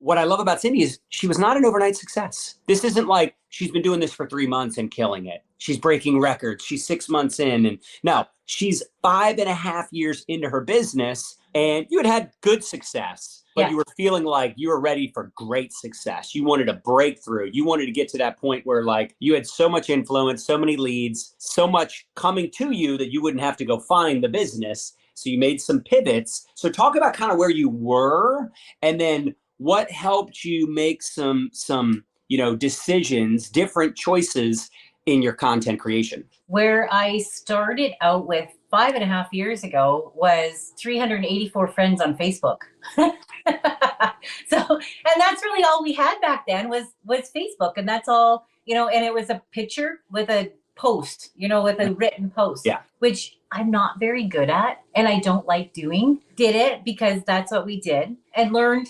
what I love about Cindy is she was not an overnight success. This isn't like she's been doing this for 3 months and killing it. She's breaking records. She's 6 months in. And no, she's 5.5 years into her business, and you had good success, but you were feeling like you were ready for great success. You wanted a breakthrough. You wanted to get to that point where like you had so much influence, so many leads, so much coming to you that you wouldn't have to go find the business. So you made some pivots. So talk about kind of where you were, and then what helped you make some decisions, different choices in your content creation. Where I started out with 5.5 years ago was 384 friends on Facebook. So, and that's really all we had back then was Facebook. And that's all, and it was a picture with a post, with a written post, which I'm not very good at and I don't like doing. Did it because that's what we did, and learned,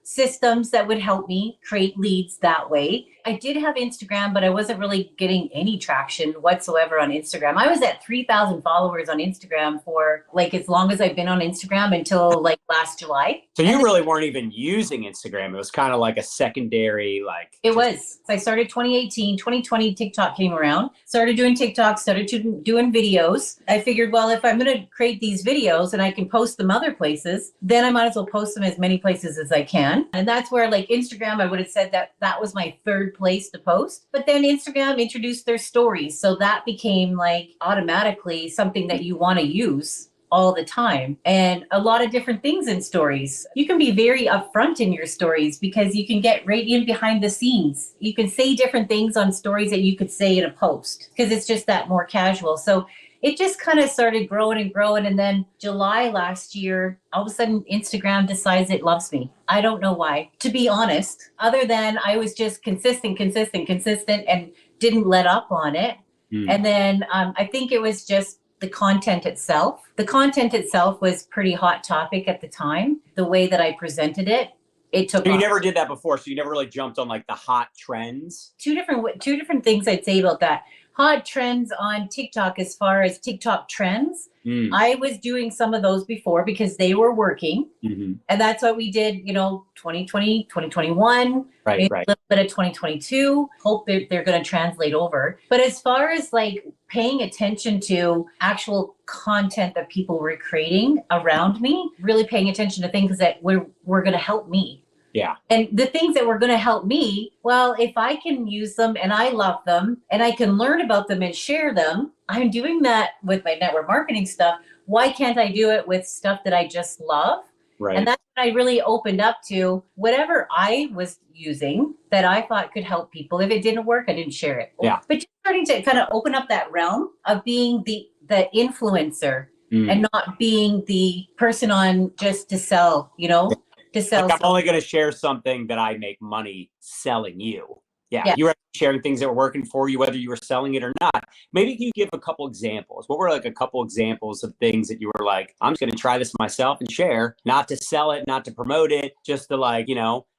systems that would help me create leads that way. I did have Instagram, but I wasn't really getting any traction whatsoever on Instagram. I was at 3,000 followers on Instagram for like as long as I've been on Instagram until like last July. So you really weren't even using Instagram. It was kind of like a secondary, like. It was. So I started 2018, 2020, TikTok came around, started doing TikTok, started doing videos. I figured, well, if I'm going to create these videos and I can post them other places, then I might as well post them as many places as I can. And that's where like Instagram, I would have said that was my third place to post. But then Instagram introduced their stories. So that became like automatically something that you want to use all the time, and a lot of different things in stories. You can be very upfront in your stories because you can get right in behind the scenes. You can say different things on stories that you could say in a post because it's just that more casual. So it just kind of started growing and growing. And then July last year, all of a sudden Instagram decides it loves me. I don't know why, to be honest, other than I was just consistent and didn't let up on it. And then I think it was just the content itself. The content itself was pretty hot topic at the time. The way that I presented it, it took So you off. never did that before, so you never really jumped on like the hot trends? Two different things I'd say about that. Hot trends on TikTok, as far as TikTok trends, I was doing some of those before because they were working. And that's what we did, 2020, 2021, right. A little bit of 2022. Hope they're going to translate over. But as far as like paying attention to actual content that people were creating around me, really paying attention to things that were going to help me. Yeah. And the things that were going to help me, well, if I can use them and I love them and I can learn about them and share them, I'm doing that with my network marketing stuff. Why can't I do it with stuff that I just love? Right. And that's when I really opened up to whatever I was using that I thought could help people. If it didn't work, I didn't share it. Yeah. But just starting to kind of open up that realm of being the influencer and not being the person on just to sell, to sell. Like I'm only going to share something that I make money selling you. Yeah. You were sharing things that were working for you, whether you were selling it or not. Maybe you give a couple examples. What were like a couple examples of things that you were like, I'm just going to try this myself and share, not to sell it, not to promote it, just to like,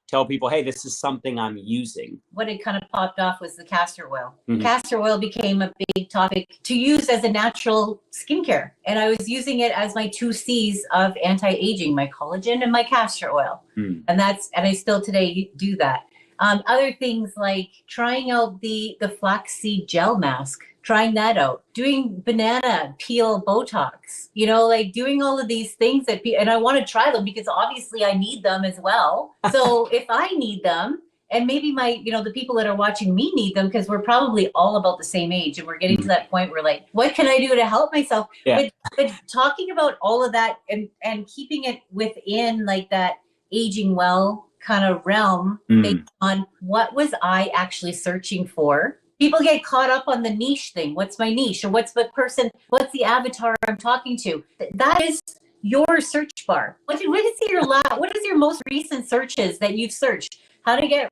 tell people, hey, this is something I'm using. What had kind of popped off was the castor oil. Castor oil became a big topic to use as a natural skincare. And I was using it as my 2 C's of anti-aging, my collagen and my castor oil. And I still today do that. Other things like trying out the flaxseed gel mask, trying that out, doing banana peel Botox, like doing all of these things and I want to try them because obviously I need them as well. So if I need them, and maybe the people that are watching me need them, because we're probably all about the same age and we're getting to that point where like, what can I do to help myself? Yeah. But talking about all of that and keeping it within like that aging well kind of realm based on what was I actually searching for. People get caught up on the niche thing. What's my niche? Or what's the avatar I'm talking to? That is your search bar. What is your most recent searches that you've searched? How to get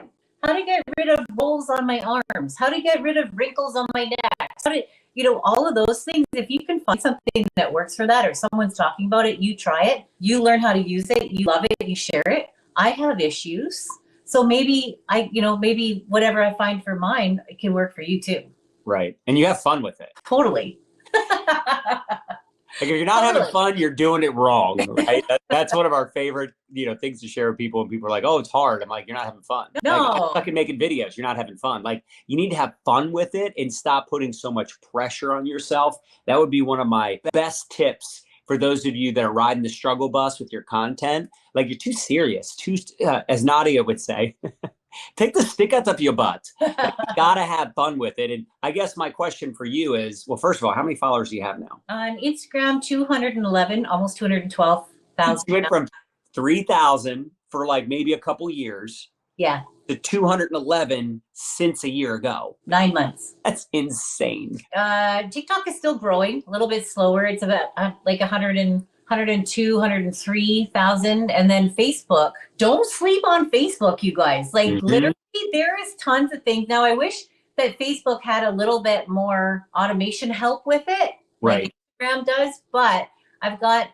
rid of rolls on my arms? How to get rid of wrinkles on my neck? All of those things. If you can find something that works for that, or someone's talking about it, you try it, you learn how to use it, you love it, you share it. I have issues. So maybe maybe whatever I find for mine, it can work for you too. Right. And you have fun with it. Totally. Like if you're not having Totally. fun, you're doing it wrong, right? That's one of our favorite, things to share with people. And people are like, "Oh, it's hard." I'm like, "You're not having fun." Like I'm No. fucking making videos. You're not having fun. Like you need to have fun with it and stop putting so much pressure on yourself. That would be one of my best tips for those of you that are riding the struggle bus with your content. Like you're too serious, as Nadya would say. Take the stick out of your butt. Like, you gotta have fun with it. And I guess my question for you is, well, first of all, how many followers do you have now? On Instagram, 211, almost 212,000. You went from 3,000 for like maybe a couple years Yeah, to 211 since a year ago. 9 months. That's insane. TikTok is still growing a little bit slower. It's about like 102, 103,000. And then Facebook. Don't sleep on Facebook, you guys. Like literally, there is tons of things. Now, I wish that Facebook had a little bit more automation help with it, Right. like Instagram does. But I've got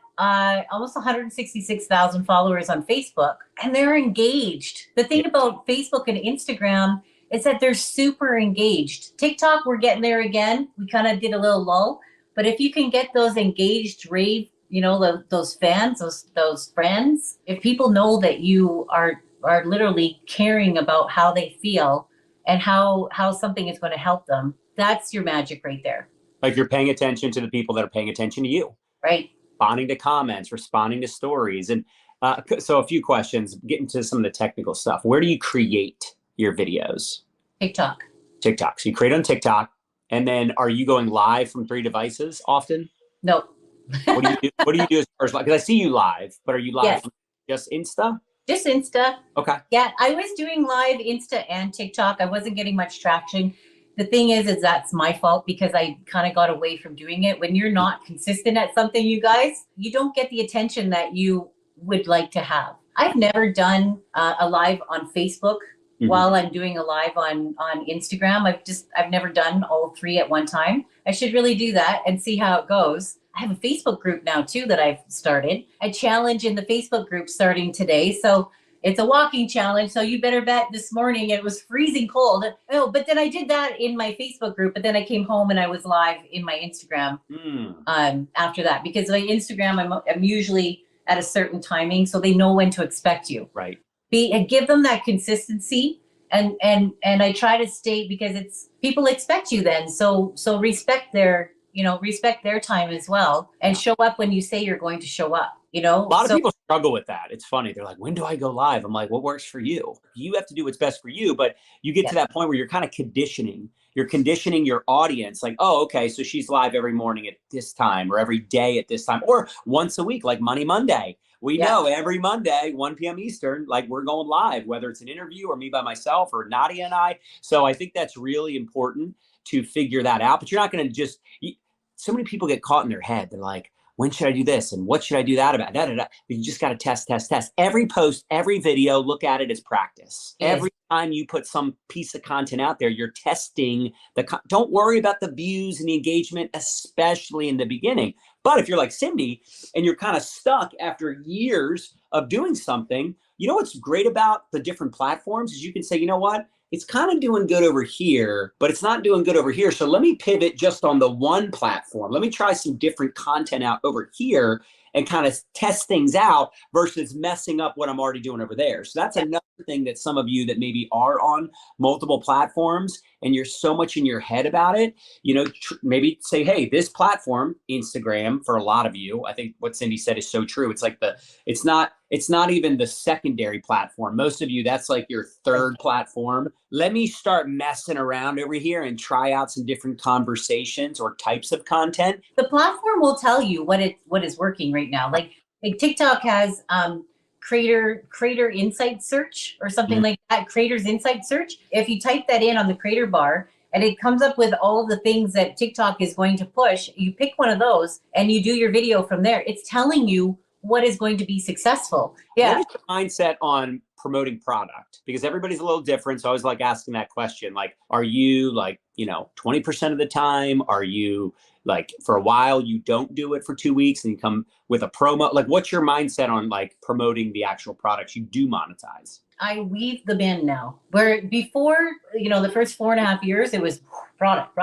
almost 166,000 followers on Facebook, and they're engaged. The thing about Facebook and Instagram is that they're super engaged. TikTok, we're getting there again. We kind of did a little lull, but if you can get those engaged rave, those fans, those friends, if people know that you are literally caring about how they feel and how something is going to help them, that's your magic right there. Like you're paying attention to the people that are paying attention to you. Right. Responding to comments, responding to stories. And so a few questions, getting to some of the technical stuff. Where do you create your videos? TikTok. TikTok. So you create on TikTok. And then are you going live from 3 devices often? Nope. What do you do as far as live? Because I see you live, but are you live from just Insta? Just Insta. Okay. Yeah, I was doing live Insta and TikTok. I wasn't getting much traction. The thing is that's my fault because I kind of got away from doing it. When you're not consistent at something, you guys, you don't get the attention that you would like to have. I've never done a live on Facebook while I'm doing a live on Instagram. I've never done all 3 at one time. I should really do that and see how it goes. I have a Facebook group now too that I've started. A challenge in the Facebook group starting today. So it's a walking challenge. So you better bet this morning it was freezing cold. Oh, but then I did that in my Facebook group. But then I came home and I was live in my Instagram after that. Because my Instagram, I'm usually at a certain timing. So they know when to expect you. Right. Give them that consistency. And I try to stay because it's people expect you then. So respect their time as well and show up when you say you're going to show up, A lot of people struggle with that. It's funny. They're like, when do I go live? I'm like, what works for you? You have to do what's best for you. But you get to that point where you're kind of conditioning. You're conditioning your audience like, oh, okay, so she's live every morning at this time or every day at this time or once a week, like Money Monday. We know every Monday, 1 p.m. Eastern, like we're going live, whether it's an interview or me by myself or Nadya and I. So I think that's really important to figure that out. But you're not going to just... So many people get caught in their head. They're like, when should I do this? And what should I do that about? You just got to test. Every post, every video, look at it as practice. Yes. Every time you put some piece of content out there, you're testing don't worry about the views and the engagement, especially in the beginning. But if you're like Cindy and you're kind of stuck after years of doing something, what's great about the different platforms is you can say, you know what? It's kind of doing good over here, but it's not doing good over here. So let me pivot just on the one platform. Let me try some different content out over here and kind of test things out versus messing up what I'm already doing over there. So that's another thing that some of you that maybe are on multiple platforms and you're so much in your head about it, maybe say, hey, this platform, Instagram, for a lot of you, I think what Cindy said is so true. It's like it's not even the secondary platform. Most of you, that's like your third platform. Let me start messing around over here and try out some different conversations or types of content. The platform will tell you what is working right now. Like TikTok has creator insight search or something like that, creators insight search. If you type that in on the creator bar and it comes up with all of the things that TikTok is going to push, you pick one of those and you do your video from there. It's telling you what is going to be successful. Yeah. What is your mindset on promoting product? Because everybody's a little different. So I always like asking that question. Like, are you like, 20% of the time? Are you like for a while you don't do it for 2 weeks and you come with a promo? Like, what's your mindset on like promoting the actual products you do monetize? I weave them in now. Where before, the first 4.5 years, it was product.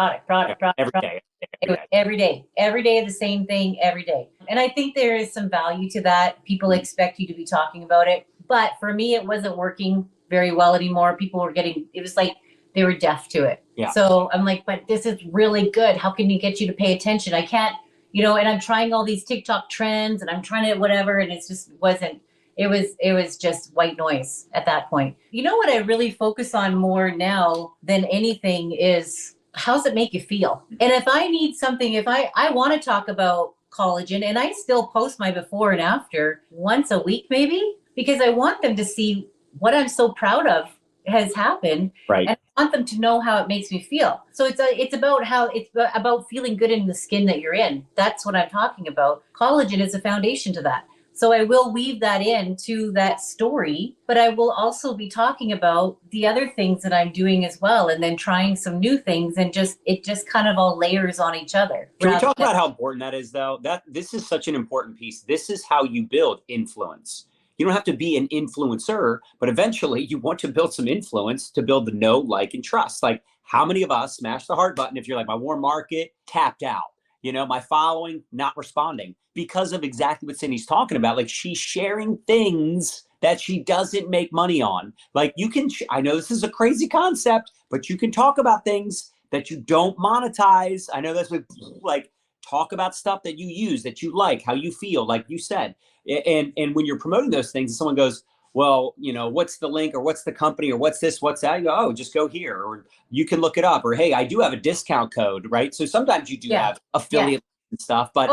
Every day. It was every day, the same thing every day. And I think there is some value to that. People expect you to be talking about it. But for me, it wasn't working very well anymore. People were it was like they were deaf to it. Yeah. So I'm like, but this is really good. How can you get you to pay attention? I can't, and I'm trying all these TikTok trends and I'm trying to whatever. And it just wasn't, it was just white noise at that point. You know what I really focus on more now than anything is, how's it make you feel? And if I need something, if I want to talk about collagen, and I still post my before and after once a week, maybe, because I want them to see what I'm so proud of has happened. Right. And I want them to know how it makes me feel. So it's about feeling good in the skin that you're in. That's what I'm talking about. Collagen is a foundation to that. So I will weave that into that story, but I will also be talking about the other things that I'm doing as well, and then trying some new things, and it just kind of all layers on each other. Can we talk about how important that is, though? This is such an important piece. This is how you build influence. You don't have to be an influencer, but eventually you want to build some influence to build the know, like, and trust. Like, how many of us smash the heart button if you're like, my warm market tapped out? My following not responding because of exactly what Cindy's talking about. Like, she's sharing things that she doesn't make money on. Like, I know this is a crazy concept, but you can talk about things that you don't monetize. I know that's like talk about stuff that you use, that you like, how you feel, like you said. And when you're promoting those things and someone goes, well, what's the link, or what's the company, or what's this, what's that? You go, oh, just go here, or you can look it up, or, hey, I do have a discount code, right? So sometimes you do have affiliate and stuff, but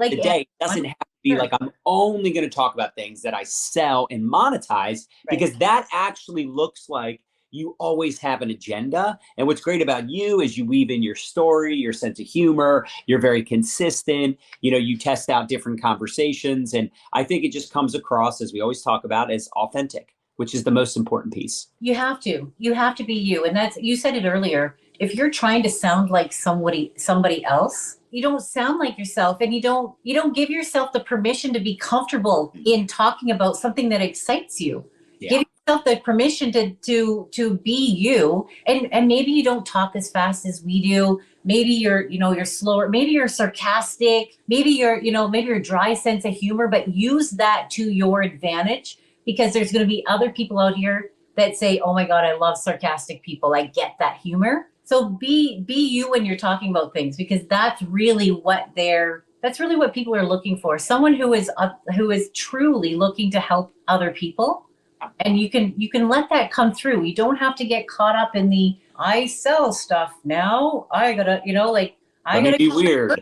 today it doesn't have to be like, I'm only going to talk about things that I sell and monetize, because that actually looks like you always have an agenda. And what's great about you is you weave in your story, your sense of humor, you're very consistent, you test out different conversations. And I think it just comes across, as we always talk about, as authentic, which is the most important piece. You have to be you. And you said it earlier. If you're trying to sound like somebody else, you don't sound like yourself, and you don't give yourself the permission to be comfortable in talking about something that excites you. Yeah. Give yourself the permission to be you, and maybe you don't talk as fast as we do. Maybe you're slower. Maybe you're sarcastic. Maybe maybe your dry sense of humor, but use that to your advantage, because there's going to be other people out here that say, oh my God, I love sarcastic people. I get that humor. So be you when you're talking about things, because that's really what people are looking for. Someone who is truly looking to help other people. And you can let that come through. You don't have to get caught up in the, I sell stuff now, I gotta, I gotta be weird.